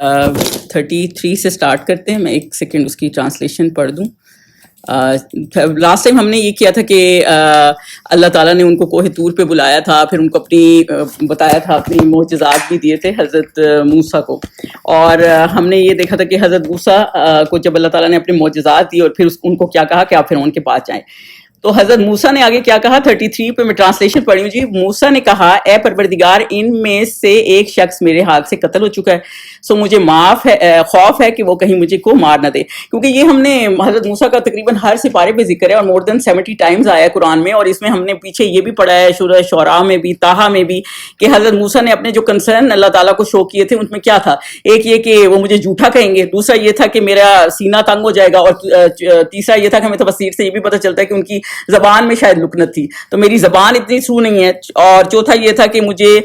33 سے سٹارٹ کرتے ہیں. میں ایک سیکنڈ اس کی ٹرانسلیشن پڑھ دوں. لاسٹ ٹائم ہم نے یہ کیا تھا کہ اللہ تعالیٰ نے ان کو کوہ طور پہ بلایا تھا, پھر ان کو اپنی بتایا تھا, اپنی معجزات بھی دیے تھے حضرت موسیٰ کو, اور ہم نے یہ دیکھا تھا کہ حضرت موسیٰ کو جب اللہ تعالیٰ نے اپنے معجزات دی اور پھر ان کو کیا کہا کہ آپ فرعون کے پاس جائیں, تو حضرت موسیٰ نے آگے کیا کہا 33 پہ میں ٹرانسلیشن پڑھی ہوں جی. موسیٰ نے کہا اے پروردگار, ان میں سے ایک شخص میرے ہاتھ سے قتل ہو چکا ہے, سو مجھے خوف ہے کہ وہ کہیں مجھے کو مار نہ دے. کیونکہ یہ ہم نے حضرت موسیٰ کا تقریباً ہر سپارے پہ ذکر ہے اور مور دین 70 ٹائمز آیا ہے قرآن میں, اور اس میں ہم نے پیچھے یہ بھی پڑھا ہے سورہ شعراء میں بھی, طٰہٰ میں بھی, کہ حضرت موسیٰ نے اپنے جو کنسرن اللہ تعالیٰ کو شو کیے تھے ان میں کیا تھا. ایک یہ کہ وہ مجھے جھوٹا کہیں گے, دوسرا یہ تھا کہ میرا سینہ تنگ ہو جائے گا, اور تیسرا یہ تھا کہ ہمیں تفسیر سے یہ بھی پتہ چلتا ہے کہ ان کی زبان میں شاید لکنت تھی, تو میری زبان اتنی سو نہیں ہے. اور چوتھا یہ تھا کہ مجھے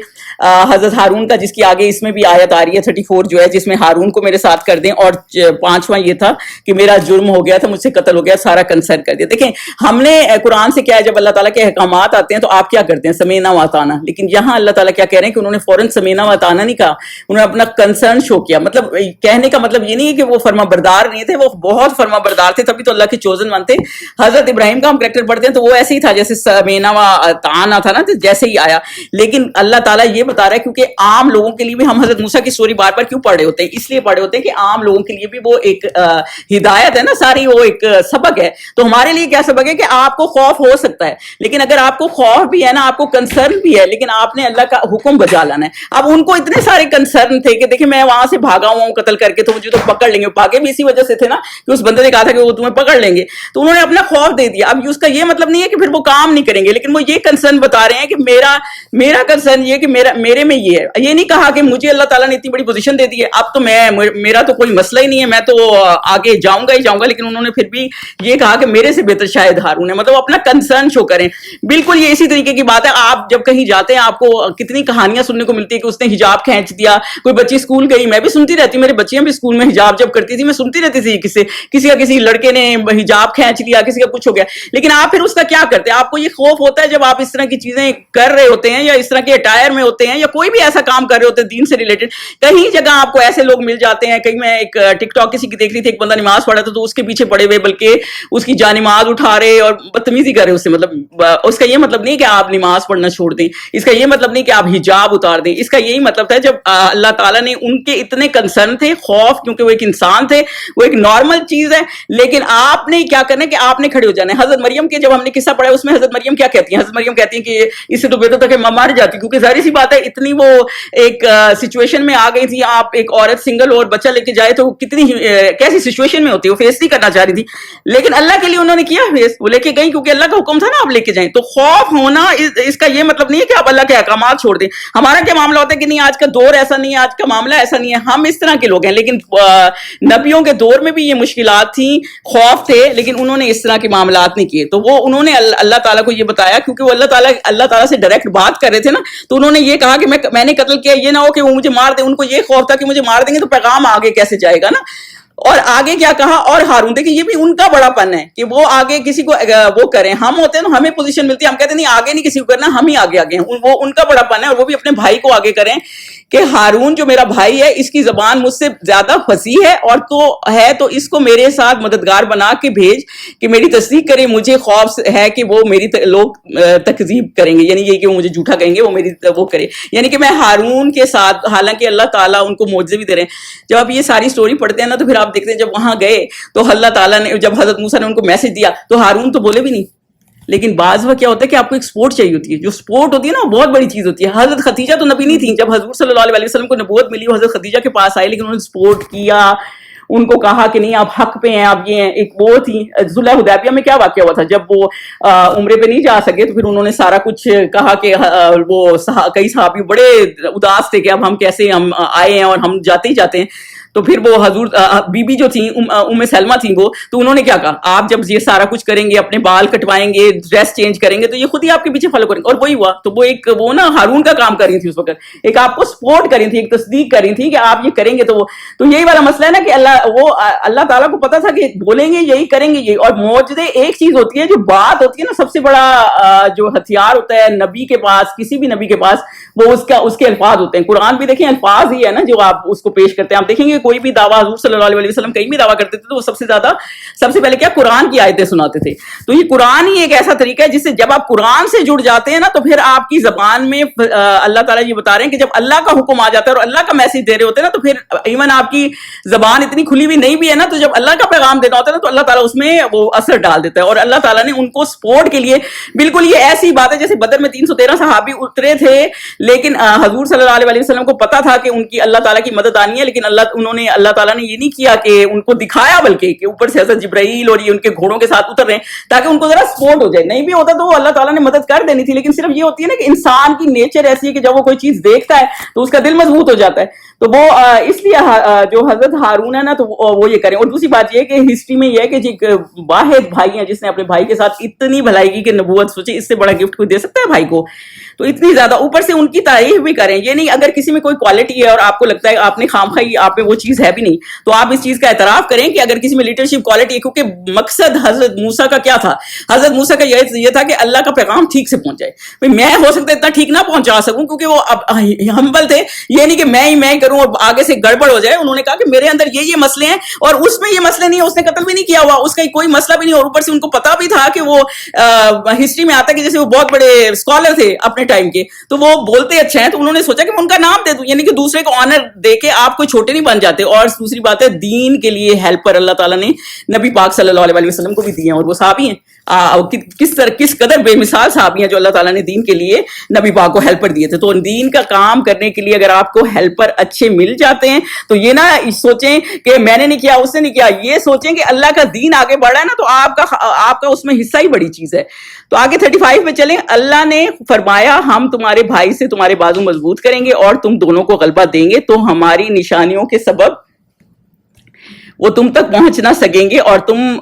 حضرت ہارون کا, جس کی آگے اس میں بھی آیت آ رہی ہے 34 جو ہے, جس میں ہارون کو میرے ساتھ کر دیں. اور پانچواں یہ تھا کہ میرا جرم ہو گیا تھا, مجھ سے قتل ہو گیا, سارا کنسرن کر دیا. دیکھیں ہم نے قرآن سے کیا ہے, جب اللہ تعالیٰ کے احکامات آتے ہیں تو آپ کیا کرتے ہیں, سمینا و اطعنا. لیکن یہاں اللہ تعالیٰ کیا کہہ رہے ہیں کہ انہوں نے فوراً سمینا و اطعنا نہیں کہا, انہوں نے اپنا کنسرن شو کیا. مطلب کہنے کا مطلب یہ نہیں ہے کہ وہ فرما بردار نہیں تھے, وہ بہت فرما بردار تھے, تبھی تو اللہ کے چوزن ون تھے. حضرت ابراہیم کا ہم کریکٹر پڑھتے ہیں تو وہ ایسے ہی تھا جیسے سمینا و اطعنا تھا نا, جیسے ہی آیا. لیکن اللہ تعالیٰ یہ بتا رہا ہے, کیونکہ عام لوگوں کے لیے بھی ہم حضرت موسیٰ کی سٹوری بار بار کیوں پڑھ رہے ہوتے ہیں, اس لیے پڑھ رہے ہوتے ہیں کہ عام لوگوں کے لیے بھی وہ ایک ہدایت ہے نا ساری, وہ ایک سبق ہے. تو ہمارے لیے کیا سبق ہے کہ آپ کو خوف ہو سکتا ہے, لیکن اگر آپ کو خوف بھی ہے نا, آپ کو کنسرن بھی ہے, لیکن آپ نے اللہ کا حکم بجا لانا ہے. اب ان کو اتنے سارے کنسرن تھے کہ دیکھیں میں وہاں سے بھاگا ہوا ہوں قتل کر کے, تو مجھے تو پکڑ لیں گے. بھاگے بھی اسی وجہ سے تھے نا کہ اس بندے نے کہا تھا کہ وہ تمہیں پکڑ لیں گے, تو انہوں نے اپنا خوف دے دیا. اب اس کا یہ مطلب نہیں ہے کہ پھر وہ کام نہیں کریں گے, لیکن وہ یہ کنسرن بتا رہے ہیں کہ میرا کنسرن یہ کہ میرے میں یہ ہے. یہ نہیں کہا کہ مجھے اللہ تعالیٰ نے اتنی بڑی پوزیشن دے دی ہے, اب تو میرا تو کوئی مسئلہ ہی نہیں ہے, میں تو آگے جاؤں گا ہی جاؤں گا. لیکن انہوں نے پھر بھی یہ کہا کہ میرے سے بہتر شاید ہارون ہے, مطلب اپنا کنسرن شو کریں. بالکل یہ اسی طریقے کی بات ہے. آپ جب کہیں جاتے ہیں آپ کو کتنی کہانیاں سننے کو ملتی ہے کہ اس نے حجاب کھینچ دیا, کوئی بچی اسکول گئی, میں بھی سنتی رہتی, میری بچیاں بھی اسکول میں حجاب جب کرتی تھی میں سنتی رہتی تھی, کسی لڑکے نے حجاب کھینچ لیا, کسی کا کچھ ہو گیا. لیکن آپ پھر اس کا کیا کرتے ہیں, آپ کو یہ خوف ہوتا ہے جب آپ اس طرح کی چیزیں کر رہے ہوتے ہیں, یا اس طرح کے اٹائر میں ہوتے ہیں, یا کوئی بھی ایسا کام کر رہے ہوتے ہیں دین سے ریلیٹڈ. کہیں جگہ آپ کو ایسے لوگ مل جاتے ہیں. کہیں میں ایک ٹک ٹاک کسی کی دیکھ رہی تھی, ایک بندہ نماز پڑھا تھا تو اس کے پیچھے پڑے ہوئے, بلکہ اس کی جانماز اٹھا رہے اور بدتمیزی کر رہے اس سے. مطلب اس کا یہ مطلب نہیں کہ آپ نماز پڑھنا چھوڑ دیں, اس کا یہ مطلب نہیں کہ آپ حجاب اتار دیں. اس کا یہی مطلب تھا جب اللہ تعالیٰ نے ان کے اتنے کنسرن تھے, خوف, کیونکہ وہ ایک انسان تھے, وہ ایک نارمل چیز ہے. لیکن آپ نے کیا کرنا ہے کہ آپ نے کھڑے ہو جانا ہے. حضرت مریم کے جب ہم نے قصہ پڑھا اس میں حضرت مریم کیا کہتی ہیں, حضرت مریم کہتی ہیں کہ اس سے تو بہتر تھا کہ میں مر جاتی, کیونکہ ظاہر سی بات ہے اتنی وہ ایک سچویشن میں آ گئی تھی. آپ ایک عورت سنگل اور بچہ لے کے جائے تو کتنی کیسی سچویشن میں ہوتی ہے, وہ فیس نہیں کرنا چاہ رہی تھی. لیکن اللہ کے لیے انہوں نے کیا فیس, وہ لے کے گئی, کیونکہ اللہ کا حکم تھا نا آپ لے کے جائیں. تو خوف ہونا اس کا یہ مطلب نہیں ہے کہ آپ اللہ کے احکامات چھوڑ دیں. ہمارا کیا معاملہ ہوتا ہے کہ نہیں آج کا دور ایسا نہیں ہے, آج کا معاملہ ایسا نہیں ہے, ہم اس طرح کے لوگ ہیں. لیکن نبیوں کے دور میں بھی یہ مشکلات تھیں, خوف تھے, لیکن انہوں نے اس طرح کے معاملات نہیں کیے. تو وہ انہوں نے اللہ تعالیٰ کو یہ بتایا, کیونکہ وہ اللہ تعالیٰ سے ڈائریکٹ بات کر رہے تھے نا, تو انہوں نے یہ کہا کہ میں نے قتل کیا, یہ نہ ہو کہ وہ مجھے مار دیں. ان کو یہ خوف تھا کہ مجھے مار دیں گے تو پیغام آگے کیسے جائے گا نا. اور آگے کیا کہا, اور ہارون, دیکھیں یہ بھی ان کا بڑا پن ہے کہ وہ آگے کسی کو وہ کریں. ہم ہوتے ہیں نا, ہمیں پوزیشن ملتی ہے, ہم کہتے ہیں نہیں آگے نہیں کسی کو کرنا, ہم ہی آگے ہیں. وہ ان کا بڑا پن ہے, اور وہ بھی اپنے بھائی کو آگے کریں کہ ہارون جو میرا بھائی ہے اس کی زبان مجھ سے زیادہ فصیح ہے, اور تو اس کو میرے ساتھ مددگار بنا کے بھیج کہ میری تصدیق کرے. مجھے خوف ہے کہ وہ میری لوگ تکذیب کریں گے, یعنی یہ کہ وہ مجھے جھوٹا کہیں گے, وہ میری وہ کرے. یعنی کہ میں ہارون کے ساتھ, حالانکہ اللہ تعالیٰ ان کو معجزے بھی دے رہے ہیں. جب آپ یہ ساری سٹوری پڑھتے ہیں نا تو پھر آپ دیکھتے ہیں جب وہاں گئے تو اللہ تعالیٰ نے, جب حضرت موسیٰ نے ان کو میسج دیا تو ہارون تو بولے بھی نہیں. لیکن بعض وقت کیا ہوتا ہے کہ آپ کو ایک سپورٹ چاہیے ہوتی ہے, جو سپورٹ ہوتی ہے نا وہ بہت بڑی چیز ہوتی ہے. حضرت خدیجہ تو نبی نہیں تھی, جب حضور صلی اللہ علیہ وسلم کو نبوت ملی وہ حضرت خدیجہ کے پاس آئے, لیکن انہوں نے سپورٹ کیا, ان کو کہا کہ نہیں آپ حق پہ ہیں, آپ یہ ہیں. ایک وہ تھی صلح حدیبیہ میں کیا واقعہ ہوا تھا, جب وہ عمرے پہ نہیں جا سکے تو پھر انہوں نے سارا کچھ کہا کہ وہ کئی صحابی بڑے اداس تھے کہ اب ہم کیسے ہم آئے ہیں اور ہم جاتے ہی جاتے ہیں. تو پھر وہ حضور بی جو تھیں ام سلمہ تھیں وہ، تو انہوں نے کیا کہا، آپ جب یہ سارا کچھ کریں گے، اپنے بال کٹوائیں گے، ڈریس چینج کریں گے، تو یہ خود ہی آپ کے پیچھے فالو کریں گے. اور وہی ہوا. تو وہ نا ہارون کا کام کر رہی تھی اس وقت، ایک آپ کو سپورٹ کر رہی تھی، ایک تصدیق کر رہی تھی کہ آپ یہ کریں گے. تو یہی والا مسئلہ ہے نا کہ اللہ تعالیٰ کو پتا تھا کہ بولیں گے یہی، کریں گے یہی. اور معجزے ایک چیز ہوتی ہے، جو بات ہوتی ہے نا، سب سے بڑا جو ہتھیار ہوتا ہے نبی کے پاس، کسی بھی نبی کے پاس، وہ اس کے الفاظ ہوتے ہیں. قرآن بھی دیکھیں الفاظ ہی ہے نا جو آپ اس کو پیش کرتے ہیں. آپ دیکھیں گے کوئی بھی دعویٰ حضور صلی اللہ علیہ وسلم کہیں بھی دعویٰ کرتے تھے تو وہ سب سے پہلے کیا قرآن کی آیتیں سناتے تھے. تو یہ قرآن ہی ایک ایسا طریقہ ہے جس سے جب آپ قرآن سے جڑ جاتے ہیں نا تو پھر آپ کی زبان میں اللہ تعالیٰ یہ بتا رہے ہیں کہ جب اللہ کا حکم آ جاتا ہے اور اللہ کا میسج دے رہے ہوتے ہیں نا تو پھر ایون آپ کی زبان اتنی کھلی ہوئی نہیں بھی ہے نا، تو جب اللہ کا پیغام دینا ہوتا ہے نا تو اللہ تعالیٰ اس میں وہ اثر ڈال دیتا ہے. اور اللہ تعالیٰ نے ان کو سپورٹ کے لیے بالکل یہ ایسی بات ہے جیسے بدر میں 313 صحابی اترے تھے، لیکن حضور صلی اللہ علیہ وسلم کو پتا تھا کہ ان کی اللہ تعالیٰ کی مدد آنی ہے، لیکن اللہ تعالیٰ نے یہ نہیں کیا کہ ان کو دکھایا، بلکہ کہ اوپر سے حضرت جبرائیل اور یہ ان کے گھوڑوں کے ساتھ اتر رہے ہیں تاکہ ان کو ذرا سپورٹ ہو جائے. نہیں بھی ہوتا تو اللہ تعالیٰ نے مدد کر دینی تھی، لیکن صرف یہ ہوتی ہے نا کہ انسان کی نیچر ایسی ہے کہ جب وہ کوئی چیز دیکھتا ہے تو اس کا دل مضبوط ہو جاتا ہے. تو وہ اس لیے جو حضرت ہارون ہے نا تو وہ یہ کریں. اور دوسری بات یہ ہے کہ ہسٹری میں یہ ہے کہ ایک واحد بھائی ہیں جس نے اپنے بھائی کے ساتھ اتنی بھلائی کی کہ نبوت، سوچے اس سے بڑا گفٹ کوئی دے سکتا ہے بھائی کو؟ تو اتنی زیادہ اوپر سے ان کی تعریف بھی کریں. یہ نہیں اگر کسی میں کوئی کوالٹی ہے اور آپ کو لگتا ہے آپ نے خامخواہ آپ میں وہ چیز ہے بھی نہیں، تو آپ اس چیز کا اعتراف کریں کہ اگر کسی میں لیڈرشپ کوالٹی ہے. کیونکہ مقصد حضرت موسیٰ کا کیا تھا؟ حضرت موسیٰ کا یہ تھا کہ اللہ کا پیغام ٹھیک سے پہنچ جائے. میں ہو سکتا ہے اتنا ٹھیک نہ پہنچا سکوں کیونکہ وہ ہمبل تھے، یہ نہیں کہ میں ہی کروں اور آگے سے گڑبڑ ہو جائے. انہوں نے کہا کہ میرے اندر یہ مسئلے ہیں اور اس میں یہ مسئلے نہیں ہے، اس نے قتل بھی نہیں کیا ہوا، اس کا کوئی مسئلہ بھی نہیں. اور اوپر سے ان کو پتا بھی تھا کہ وہ ہسٹری میں آتا ہے کہ جیسے وہ بہت بڑے اسکالر تھے اپنے ٹائم کے، تو وہ بولتے اچھا ہیں، تو انہوں نے سوچا کہ میں ان کا نام دے دوں، یعنی کہ دوسرے کو آنر دے کے آپ کوئی چھوٹے نہیں بن جاتے. اور دوسری بات ہے دین کے لیے ہیلپر اللہ تعالیٰ نے نبی پاک صلی اللہ علیہ وسلم کو بھی دیے ہیں، اور وہ صحابی ہیں. کس قدر بے مثال صحابی ہیں جو اللہ تعالیٰ نے دین کے لیے نبی پاک کو ہیلپر دیے تھے. تو دین کا کام کرنے کے لیے اگر آپ کو ہیلپر اچھے مل جاتے ہیں تو یہ نہ سوچیں کہ میں نے نہیں کیا، اس نے نہیں کیا، یہ سوچیں کہ اللہ کا دین آگے بڑھ رہا ہے نا تو آپ کا اس میں حصہ ہی بڑی چیز ہے. تو آگے 35 میں چلیں. اللہ نے فرمایا ہم تمہارے بھائی سے تمہارے بازو مضبوط کریں گے اور تم دونوں کو غلبہ دیں گے، تو ہماری نشانیوں کے سبب وہ تم تک پہنچ نہ سکیں گے اور تم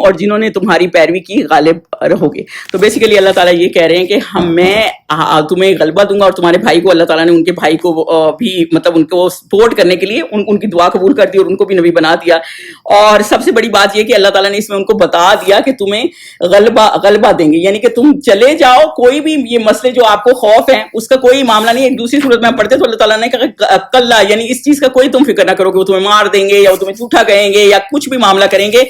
اور جنہوں نے تمہاری پیروی کی غالب رہو گے. تو بیسیکلی اللہ تعالیٰ یہ کہہ رہے ہیں کہ میں تمہیں غلبہ دوں گا اور تمہارے بھائی کو. اللہ تعالیٰ نے ان کے بھائی کو بھی مطلب ان کو سپورٹ کرنے کے لیے ان کی دعا قبول کر دی اور ان کو بھی نبی بنا دیا. اور سب سے بڑی بات یہ کہ اللہ تعالیٰ نے اس میں ان کو بتا دیا کہ تمہیں غلبہ دیں گے، یعنی کہ تم چلے جاؤ، کوئی بھی یہ مسئلے جو آپ کو خوف ہیں اس کا کوئی معاملہ نہیں. ایک دوسری صورت میں پڑھتے تو اللہ تعالیٰ نے کہا کلا، یعنی اس چیز کا کوئی تم فکر نہ کرو کہ وہ تمہیں مار دیں گے یا تمہیں جھوٹا کہیں گے یا کچھ بھی معاملہ کریں گے،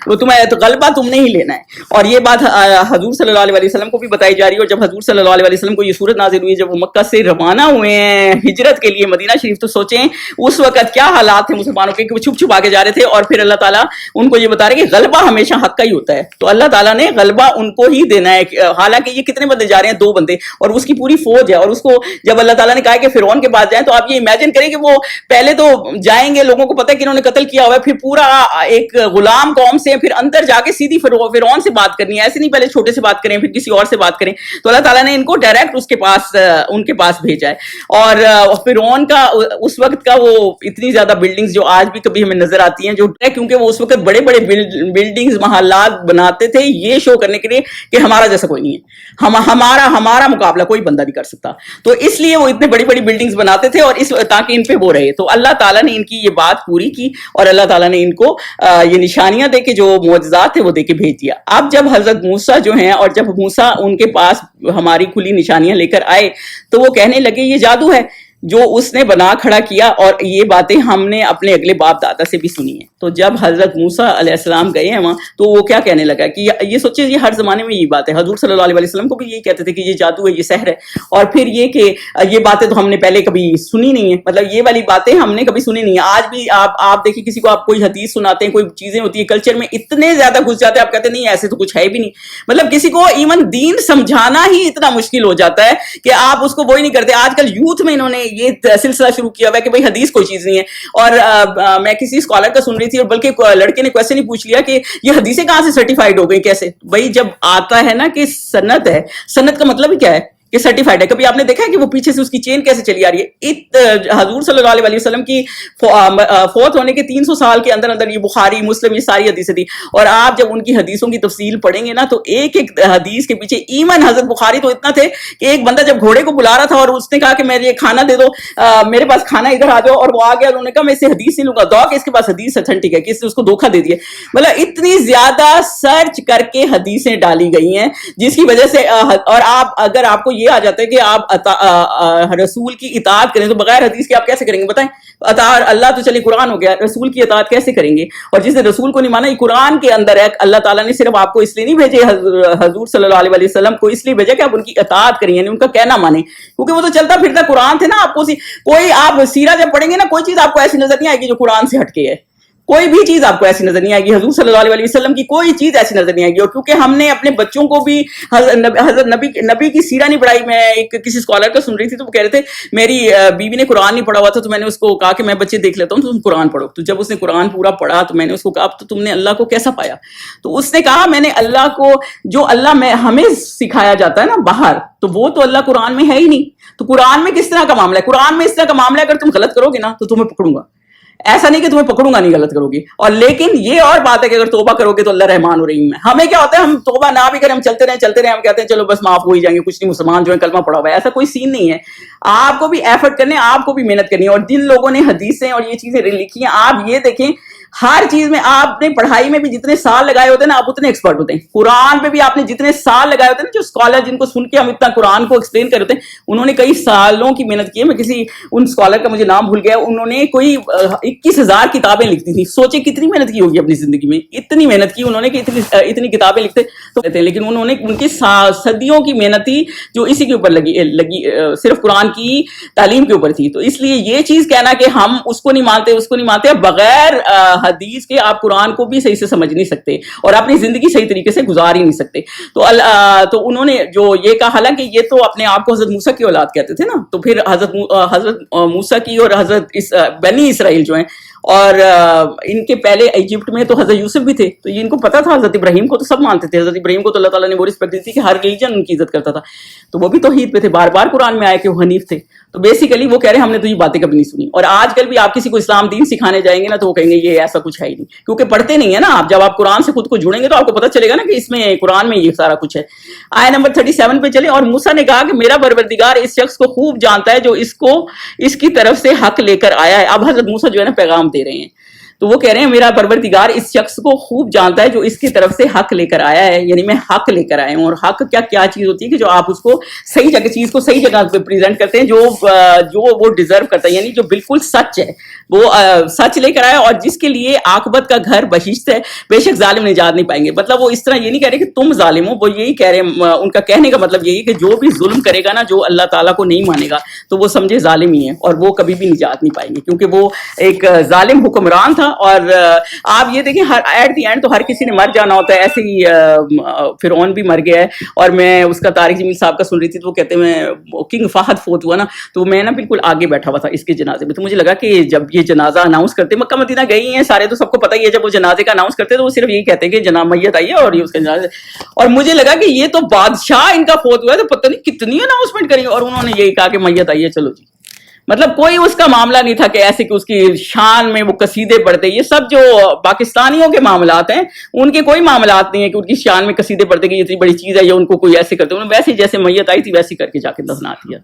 وہ تمہیں غلبہ تم نے ہی لینا ہے. اور یہ بات حضور صلی اللہ علیہ وسلم کو بھی بتائی جا رہی ہے. اور جب حضور صلی اللہ علیہ وسلم کو یہ صورت نازل ہوئی جب وہ مکہ سے روانہ ہوئے ہیں ہجرت کے لیے مدینہ شریف، تو سوچیں اس وقت کیا حالات تھے مسلمانوں کے کہ وہ چھپ آ کے جا رہے تھے. اور پھر اللہ تعالیٰ ان کو یہ بتا رہے کہ غلبہ ہمیشہ حق کا ہی ہوتا ہے. تو اللہ تعالیٰ نے غلبہ ان کو ہی دینا ہے. حالانکہ یہ کتنے بندے جا رہے ہیں؟ 2 بندے، اور اس کی پوری فوج ہے. اور اس کو جب اللہ تعالیٰ نے کہا کہ فرعون کے پاس جائیں تو آپ یہ امیجن کریں کہ وہ پہلے تو جائیں گے، لوگوں کو پتہ ہے کہ انہوں نے قتل کیا ہوا ہے، پھر پورا ایک غلام قوم سے پھر اندر جا کے سیدھی فرعون سے بات کرنی ہے. ایسے نہیں پہلے چھوٹے سے بات کریں پھر کسی اور سے بات کریں. تو اللہ تعالیٰ نے ان کو ڈائریکٹ ان کے پاس بھیجا ہے. اور فرعون کا اس وقت کا وہ اتنی زیادہ بلڈنگز جو آج بھی کبھی ہمیں نظر آتی ہیں جو کیونکہ وہ اس وقت بڑے بڑے بلڈنگز محلات بناتے تھے یہ شو کرنے کے لیے کہ ہمارا جیسا کوئی نہیں ہے، ہمارا مقابلہ کوئی بندہ نہیں کر سکتا. تو اس لیے وہ اتنے بڑی بڑی بلڈنگز بناتے تھے اور تاکہ ان پہ وہ رہے. تو اللہ تعالیٰ نے ان کی یہ بات پوری کی اور اللہ تعالیٰ نے ان کو یہ نشانیاں دے کے جو معجزات تھے وہ دے کے بھیج دیا. اب جب حضرت موسیٰ جو ہیں اور جب موسیٰ ان کے پاس ہماری کھلی نشانیاں لے کر آئے تو وہ کہنے لگے یہ جادو ہے جو اس نے بنا کھڑا کیا. اور یہ باتیں ہم نے اپنے اگلے باپ دادا سے بھی سنی ہیں. تو جب حضرت موسیٰ علیہ السلام گئے ہیں وہاں تو وہ کیا کہنے لگا کہ یہ سوچے یہ ہر زمانے میں یہ بات ہے. حضور صلی اللہ علیہ وسلم کو بھی یہی کہتے تھے کہ یہ جادو ہے، یہ سحر ہے. اور پھر یہ کہ یہ باتیں تو ہم نے پہلے کبھی سنی نہیں ہیں، مطلب یہ والی باتیں ہم نے کبھی سنی نہیں ہیں. آج بھی آپ دیکھیں کسی کو آپ کوئی حدیث سناتے ہیں، کوئی چیزیں ہوتی ہیں کلچر میں اتنے زیادہ گھس جاتے ہیں آپ کہتے ہیں نہیں ایسے تو کچھ ہے بھی نہیں. مطلب کسی کو ایون دین سمجھانا ہی اتنا مشکل ہو جاتا ہے کہ آپ اس کو وہی نہیں کرتے. آج کل یوتھ میں انہوں نے یہ سلسلہ شروع کیا ہوا ہے کہ بھائی حدیث کوئی چیز نہیں ہے. اور میں کسی اسکالر کا سن رہی تھی اور بلکہ لڑکے نے کویسچن ہی پوچھ لیا کہ یہ حدیثیں کہاں سے سرٹیفائڈ ہو گئی کیسے. بھائی جب آتا ہے نا کہ سند ہے، سند کا مطلب ہی کیا ہے کہ سرٹیفائڈ ہے. کبھی آپ نے دیکھا ہے کہ وہ پیچھے سے اس کی چین کیسے چلی آ رہی ہے؟ حضور صلی اللہ علیہ وسلم کی فوت ہونے کے 300 سال کے اندر اندر یہ بخاری مسلم یہ ساری حدیثیں تھی. اور آپ جب ان کی حدیثوں کی تفصیل پڑھیں گے نا تو ایک ایک حدیث کے پیچھے ایمن حضرت بخاری تو اتنا تھے کہ ایک بندہ جب گھوڑے کو بلا رہا تھا اور اس نے کہا کہ میرے یہ کھانا دے دو, میرے پاس کھانا ادھر آ جاؤ, اور وہ آ گیا, انہوں نے کہا میں اسے حدیث نہیں لوں گا, دو کہ اس کے پاس حدیث اتھینٹک ہے, کہ اس نے اس کو دھوکہ دے دیا. مطلب اتنی زیادہ سرچ کر کے حدیثیں ڈالی گئی ہیں جس کی وجہ سے, اور آپ اگر آپ کو یہ آ جاتا ہے کہ آپ رسول کی اطاعت کریں تو بغیر حدیث کے آپ کیسے کریں گے بتائیں؟ اطاعت اللہ تو چلے قرآن ہو گیا, رسول کی اطاعت کیسے کریں گے؟ اور جس نے رسول کو نہیں مانا, یہ قرآن کے اندر ہے, اللہ تعالیٰ نے صرف آپ کو اس لیے نہیں بھیجے, حضور صلی اللہ علیہ وسلم کو اس لیے بھیجا کہ آپ ان کی اطاعت کریں, یعنی ان کا کہنا مانیں, کیونکہ وہ تو چلتا پھرتا قرآن تھے نا. آپ کو کوئی آپ سیرہ جب پڑھیں گے نا, کوئی چیز آپ کو ایسی نظر نہیں آئے گی جو قرآن سے ہٹ کے ہے, کوئی بھی چیز آپ کو ایسی نظر نہیں آئے گی, حضور صلی اللہ علیہ وسلم کی کوئی چیز ایسی نظر نہیں آئے گی. اور کیونکہ ہم نے اپنے بچوں کو بھی حضرت نبی کی سیرہ نہیں پڑھائی. میں ایک کسی اسکالر کا سن رہی تھی تو وہ کہہ رہے تھے میری بیوی نے قرآن نہیں پڑھا ہوا تھا, تو میں نے اس کو کہا کہ میں بچے دیکھ لیتا ہوں تو تم قرآن پڑھو. تو جب اس نے قرآن پورا پڑھا تو میں نے اس کو کہا تو تم نے اللہ کو کیسا پایا؟ تو اس نے کہا میں نے اللہ کو, جو اللہ میں ہمیں سکھایا جاتا ہے نا باہر, تو وہ تو اللہ قرآن میں ہے ہی نہیں. تو قرآن میں کس طرح کا معاملہ ہے؟ قرآن میں اس طرح کا معاملہ ہے اگر تم غلط کرو گے نا تو تمہیں پکڑوں گا, ایسا نہیں کہ تمہیں پکڑوں گا نہیں غلط کرو گی. اور لیکن یہ اور بات ہے کہ اگر توبہ کرو گے تو اللہ رحمان و رحیم ہے. ہمیں کیا ہوتا ہے, ہم توبہ نہ بھی کریں, ہم چلتے رہیں, ہم کہتے ہیں چلو بس معاف ہو ہی جائیں گے, کچھ نہیں, مسلمان جو ہے کلمہ پڑھا ہوا ہے. ایسا کوئی سین نہیں ہے. آپ کو بھی ایفرٹ کرنے, آپ کو بھی محنت کرنی ہے. اور جن لوگوں نے حدیثیں اور یہ چیزیں لکھی ہیں, آپ یہ دیکھیں ہر چیز میں آپ نے پڑھائی میں بھی جتنے سال لگائے ہوتے ہیں نا آپ اتنے ایکسپرٹ ہوتے ہیں. قرآن پہ بھی آپ نے جتنے سال لگائے ہوتے ہیں نا, جو اسکالر جن کو سن کے ہم اتنا قرآن کو ایکسپلین کر رہے ہیں, انہوں نے کئی سالوں کی محنت کی ہے. میں کسی ان اسکالر کا مجھے نام بھول گیا, انہوں نے کوئی 21,000 کتابیں لکھتی تھیں. سوچے کتنی محنت کی ہوگی اپنی زندگی میں, اتنی محنت کی انہوں نے کہ اتنی کتابیں لکھتے تو کہتے ہیں. لیکن انہوں نے ان کی صدیوں کی محنت تھی جو اسی کے اوپر لگی صرف قرآن کی تعلیم کے اوپر تھی. تو اس لیے یہ چیز کہنا کہ ہم اس کو نہیں مانتے, بغیر حدیث کے آپ قرآن کو بھی صحیح سے سمجھ نہیں سکتے اور اپنی زندگی صحیح طریقے سے گزار ہی نہیں سکتے. تو انہوں نے جو یہ کہا, حالانکہ یہ تو اپنے آپ کو حضرت موسیٰ کی اولاد کہتے تھے نا, تو پھر حضرت موسیٰ کی اور حضرت بنی اسرائیل جو ہیں, اور ان کے پہلے ایجپٹ میں تو حضرت یوسف بھی تھے, تو یہ ان کو پتا تھا. حضرت ابراہیم کو تو سب مانتے تھے, حضرت ابراہیم کو تو اللہ تعالیٰ نے وہ رسپیکٹ دی تھی کہ ہر ریلیجن ان کی عزت کرتا تھا, تو وہ بھی توحید پہ تھے. بار بار قرآن میں آئے کہ وہ حنیف تھے. تو بیسیکلی وہ کہہ رہے ہیں ہم نے تو یہ باتیں کبھی نہیں سنی. اور آج کل بھی آپ کسی کو اسلام دین سکھانے جائیں گے نا تو وہ کہیں گے یہ ایسا کچھ ہے ہی نہیں, کیونکہ پڑھتے نہیں ہے نا آپ. جب آپ قرآن سے خود کو جڑیں گے تو آپ کو پتا چلے گا نا کہ اس میں قرآن میں یہ سارا کچھ ہے. آیت نمبر 37 پہ چلے. اور موسیٰ نے کہا کہ میرا پروردگار اس شخص کو خوب جانتا ہے جو اس کی طرف سے حق لے کر آیا ہے. اب حضرت موسیٰ جو ہے نا پیغام دے رہے ہیں, تو وہ کہہ رہے ہیں میرا پروردگار اس شخص کو خوب جانتا ہے جو اس کی طرف سے حق لے کر آیا ہے, یعنی میں حق لے کر آیا ہوں. اور حق کیا چیز ہوتی ہے کہ جو آپ اس کو صحیح جگہ, چیز کو صحیح جگہ پہ پریزنٹ کرتے ہیں, جو وہ ڈیزرو کرتا ہے, یعنی جو بالکل سچ ہے وہ سچ لے کر آیا. اور جس کے لیے عاقبت کا گھر بہشت ہے, بے شک ظالم نجات نہیں پائیں گے. مطلب وہ اس طرح یہ نہیں کہہ رہے کہ تم ظالم ہو, وہ یہی کہہ رہے ہیں, ان کا کہنے کا مطلب یہی کہ جو بھی ظلم کرے گا نا, جو اللہ تعالیٰ کو نہیں مانے گا, تو وہ سمجھے ظالم ہی ہے, اور وہ کبھی بھی نجات نہیں پائیں گے, کیونکہ وہ ایک ظالم حکمران تھا. اور آپ یہ دیکھیں ایٹ دی اینڈ تو ہر کسی نے مر جانا ہوتا ہے. ایسے ہی فرعون بھی مر گیا ہے. اور میں اس کا طارق جمیل صاحب کا سن رہی تھی, تو وہ کہتے ہیں کنگ فہد فوت ہوا نا, تو میں نا بالکل آگے بیٹھا ہوا تھا اس کے جنازے میں. تو مجھے لگا کہ جب یہ جنازہ اناؤنس کرتے, مکہ مدینہ گئی ہیں سارے, تو سب کو پتہ ہی ہے جب وہ جنازے کا اناؤنس کرتے تو وہ صرف یہی کہتے ہیں کہ جناب میت آئی ہے اور یہ اس کا جنازہ. اور مجھے لگا کہ یہ تو بادشاہ ان کا فوت ہوا ہے, تو پتہ نہیں کتنی اناؤنسمنٹ کری, اور انہوں نے یہی کہا کہ میت آئی ہے, چلو جی. مطلب کوئی اس کا معاملہ نہیں تھا کہ ایسے کہ اس کی شان میں وہ قصیدے پڑھتے. یہ سب جو پاکستانیوں کے معاملات ہیں, ان کے کوئی معاملات نہیں ہے کہ ان کی شان میں قصیدے پڑھتے کہ یہ اتنی بڑی چیز ہے, یا ان کو کوئی ایسے کرتے. انہوں نے ویسے جیسے میت آئی تھی ویسے کر کے جا کے دفنا دیا.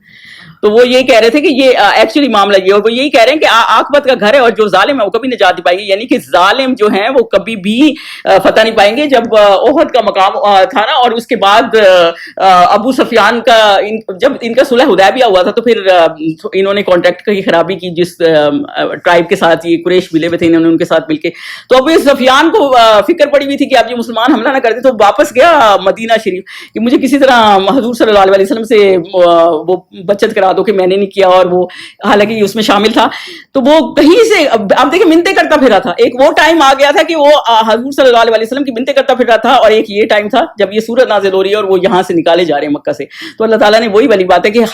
تو وہ یہ کہہ رہے تھے کہ یہ ایکچولی معاملہ یہ, اور وہ یہی کہہ رہے ہیں کہ عاقبت کا گھر ہے, اور جو ظالم ہے وہ کبھی نجات نہیں پائے گی. یعنی کہ ظالم جو ہیں وہ کبھی بھی فتح نہیں پائیں گے. جب احد کا مقام تھا نا, اور اس کے بعد ابو سفیان کا جب ان کا صلح حدیبیہ ہوا تھا, تو پھر انہوں نے کانٹیکٹ کی خرابی کی جس ٹرائب کے ساتھ یہ قریش ملے ہوئے تھے, انہوں نے ان کے ساتھ مل کے. تو ابو سفیان کو فکر پڑی ہوئی تھی کہ اب یہ مسلمان حملہ نہ کرتے, تو واپس گیا مدینہ شریف کہ مجھے کسی طرح حضور صلی اللہ علیہ وسلم سے وہ بچت کرا دو کہ میں نے نہیں کیا, اور وہ حالانکہ یہ اس میں شامل تھا. تو وہ کہیں سے اب دیکھیں منتیں کرتا پھرا تھا. ایک وہ ٹائم آ گیا تھا کہ وہ حضور صلی اللہ علیہ وسلم کی منتیں کرتا پھر رہا تھا, اور ایک یہ ٹائم تھا جب یہ سورت نازل ہو رہی ہے اور وہ یہاں سے نکالے جا رہے ہیں مکہ سے. تو اللہ تعالیٰ نے وہی والی بات ہے کہ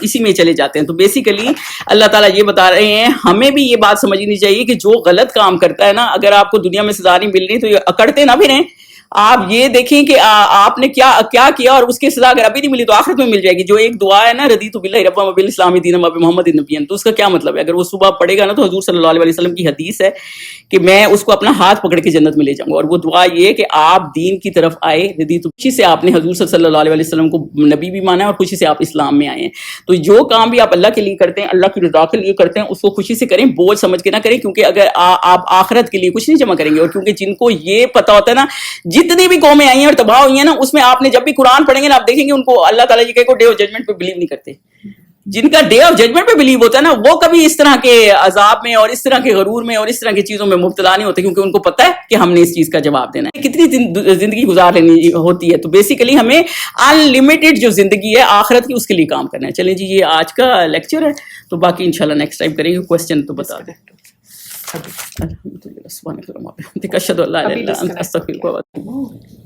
اسی میں چلے جاتے ہیں. تو بیسیکلی اللہ تعالیٰ یہ بتا رہے ہیں ہمیں بھی یہ بات سمجھنی چاہیے کہ جو غلط کام کرتا ہے نا, اگر آپ کو دنیا میں سزا نہیں مل رہی تو یہ اکڑتے نہ پھریں. آپ یہ دیکھیں کہ آپ نے کیا کیا اور اس کی سزا اگر ابھی نہیں ملی تو آخرت میں مل جائے گی. جو ایک دعا ہے نا رضیت باللہ ربا وبالاسلام دینا وبمحمد نبیا, تو اس کا کیا مطلب ہے؟ اگر وہ صبح پڑھے گا نا تو حضور صلی اللہ علیہ وسلم کی حدیث ہے کہ میں اس کو اپنا ہاتھ پکڑ کے جنت میں لے جاؤں گا. اور وہ دعا یہ ہے کہ آپ دین کی طرف آئے, رضیت, خوشی سے آپ نے حضور صلی اللہ علیہ وسلم کو نبی بھی مانا ہے اور خوشی سے آپ اسلام میں آئے ہیں. تو جو کام بھی آپ اللہ کے لیے کرتے ہیں, اللہ کی رضا کے لیے کرتے ہیں, اس کو خوشی سے کریں, بوجھ سمجھ کے نہ کریں, کیونکہ اگر آپ آخرت کے لیے کچھ نہیں جمع کریں گے. اور کیونکہ جن کو یہ پتا ہوتا ہے نا جتنی بھی قومیں آئی ہیں اور تباہ ہوئی ہیں نا, اس میں آپ نے جب بھی قرآن پڑھیں گے نا آپ دیکھیں گے ان کو اللہ تعالیٰ یہ کہ ڈے آف ججمنٹ پہ بلیو نہیں کرتے. جن کا ڈے آف ججمنٹ پہ بلیو ہوتا ہے نا وہ کبھی اس طرح کے عذاب میں اور اس طرح کے غرور میں اور اس طرح کی چیزوں میں مبتلا نہیں ہوتے, کیونکہ ان کو پتہ ہے کہ ہم نے اس چیز کا جواب دینا ہے. کتنی زندگی گزار لینی ہوتی ہے, تو بیسیکلی ہمیں ان لمیٹڈ جو زندگی ہے آخرت کی اس کے لیے کام کرنا ہے. چلیں جی, یہ آج کا لیکچر ہے, تو باقی انشاءاللہ نیکسٹ ٹائم کریں گے. کوسچن تو بتا دیں. الحمدللہ سبحانک اللہم وبحمدک اشہد ان لا الہ الا انت استغفرک و اتوب الیک.